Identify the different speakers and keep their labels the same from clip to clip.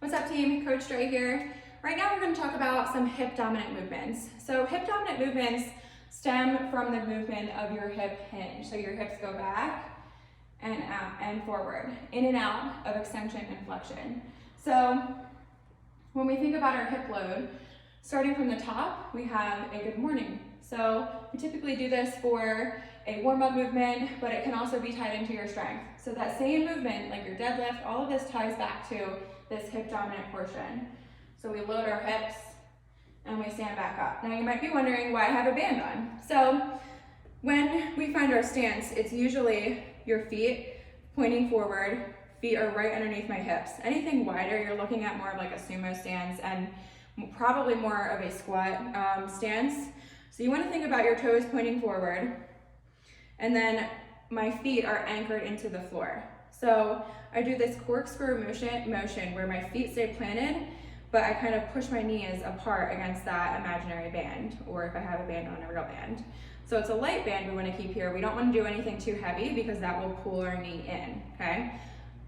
Speaker 1: What's up team, Coach Dre here. Right now we're going to talk about some hip dominant movements. So hip dominant movements stem from the movement of your hip hinge. So your hips go back and out and forward, in and out of extension and flexion. So when we think about our hip load, starting from the top, we have a good morning. So we typically do this for a warm-up movement, but it can also be tied into your strength. So that same movement, like your deadlift, all of this ties back to this hip dominant portion. So we load our hips and we stand back up. Now you might be wondering why I have a band on. So when we find our stance, it's usually your feet pointing forward, feet are right underneath my hips. Anything wider, you're looking at more of like a sumo stance and probably more of a squat stance. So you want to think about your toes pointing forward, and then my feet are anchored into the floor. So I do this corkscrew motion where my feet stay planted, but I kind of push my knees apart against that imaginary band, or if I have a band on, a real band. So it's a light band we want to keep here. We don't want to do anything too heavy because that will pull our knee in, okay?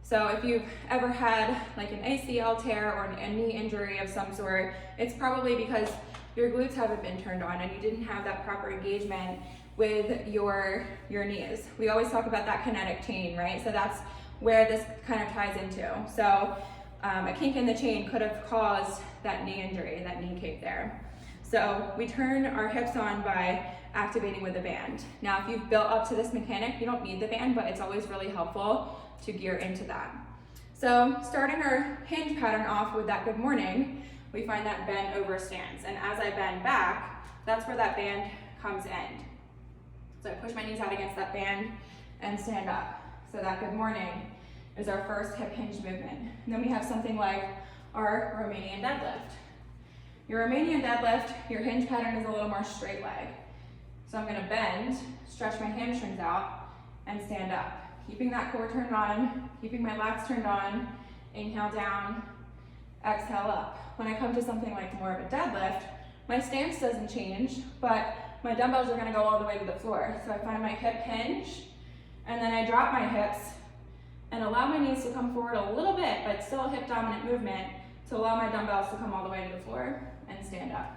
Speaker 1: So if you've ever had like an ACL tear or a knee injury of some sort, it's probably because your glutes haven't been turned on and you didn't have that proper engagement with your knees. We always talk about that kinetic chain, right? So that's where this kind of ties into. So a kink in the chain could have caused that knee injury, that knee cape there. So we turn our hips on by activating with a band. Now, if you've built up to this mechanic, you don't need the band, but it's always really helpful to gear into that. So starting our hinge pattern off with that good morning, we find that bend over stance. And as I bend back, that's where that band comes in. So I push my knees out against that band and stand up. So that good morning is our first hip hinge movement. And then we have something like our Romanian deadlift. Your Romanian deadlift, your hinge pattern is a little more straight leg. So I'm gonna bend, stretch my hamstrings out, and stand up. Keeping that core turned on, keeping my lats turned on, inhale down, exhale up. When I come to something like more of a deadlift, my stance doesn't change, but my dumbbells are gonna go all the way to the floor. So I find my hip hinge, and then I drop my hips and allow my knees to come forward a little bit, but still a hip dominant movement to allow my dumbbells to come all the way to the floor and stand up.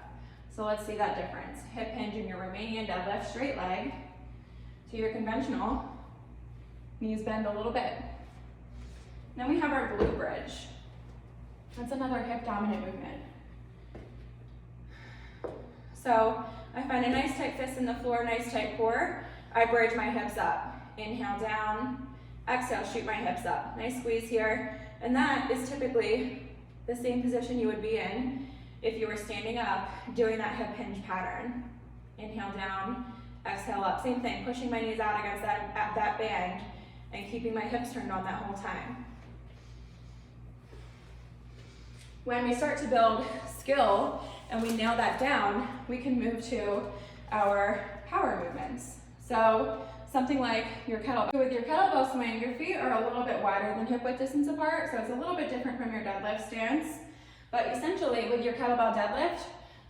Speaker 1: So let's see that difference. Hip hinge in your Romanian deadlift, straight leg, to your conventional, knees bend a little bit. Then we have our glute bridge. That's another hip dominant movement. So I find a nice tight fist in the floor, nice tight core. I bridge my hips up. Inhale down, exhale, shoot my hips up. Nice squeeze here. And that is typically the same position you would be in if you were standing up doing that hip hinge pattern. Inhale down, exhale up. Same thing, pushing my knees out against that band and keeping my hips turned on that whole time. When we start to build skill and we nail that down, we can move to our power movements. So something like your kettlebell. With your kettlebell swing, your feet are a little bit wider than hip width distance apart, so it's a little bit different from your deadlift stance. But essentially, with your kettlebell deadlift,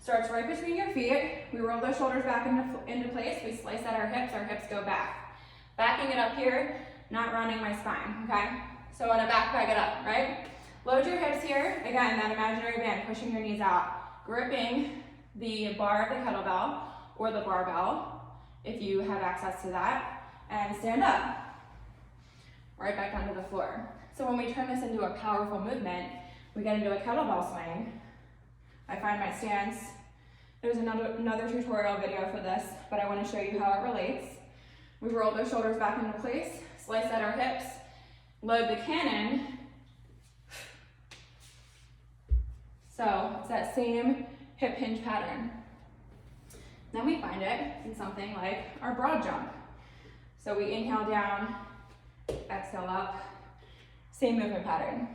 Speaker 1: starts right between your feet. We roll those shoulders back into place. We slice at our hips go back. Backing it up here, not rounding my spine, okay? So on a back it up, right? Load your hips here. Again, that imaginary band, pushing your knees out. Gripping the bar of the kettlebell or the barbell, if you have access to that, and stand up. Right back onto the floor. So when we turn this into a powerful movement, we get into a kettlebell swing. I find my stance. There's another tutorial video for this, but I want to show you how it relates. We roll those shoulders back into place, slice at our hips, load the cannon. So it's that same hip hinge pattern. Then we find it in something like our broad jump. So we inhale down, exhale up, same movement pattern.